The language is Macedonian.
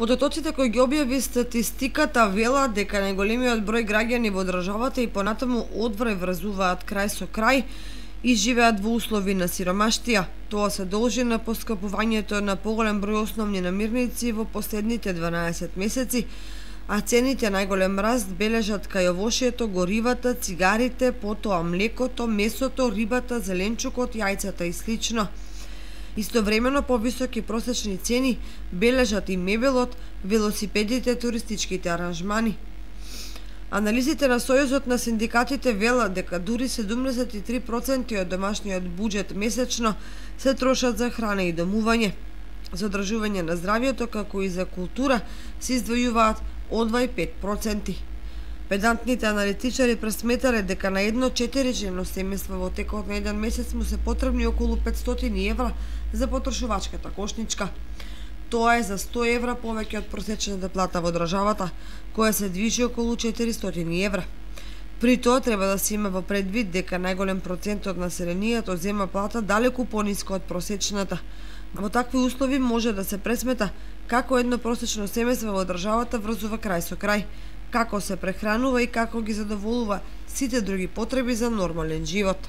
Податоците кои ги објави статистиката велат дека најголемиот број граѓани во државата и понатаму одврај врзуваат крај со крај и живеат во услови на сиромаштија. Тоа се должи на поскапувањето на поголем број основни намирници во последните 12 месеци, а цените најголем раст бележат кај овошјето, горивата, цигарите, потоа млекото, месото, рибата, зеленчукот, јајцата и слично. Истовремено повисоки просечни цени бележат и мебелот, велосипедите, туристичките аранжмани. Анализите на Сојузот на синдикатите велат дека дури 73% од домашниот буџет месечно се трошат за храна и домување. За одржување на здравјето, како и за култура, се издвојуваат одвај 5%. Педантните аналитичари пресметале дека на едно 4-члено семејство во текот на еден месец му се потребни околу 500 евра за потрошувачката кошничка. Тоа е за 100 евра повеќе од просечната плата во државата, која се движи околу 400 евра. При тоа треба да се има во предвид дека најголем процент од населението зема плата далеку пониска од просечната. Во такви услови може да се пресмета како едно просечно семејство во државата врзува крај со крај, како се прехранува и како ги задоволува сите други потреби за нормален живот.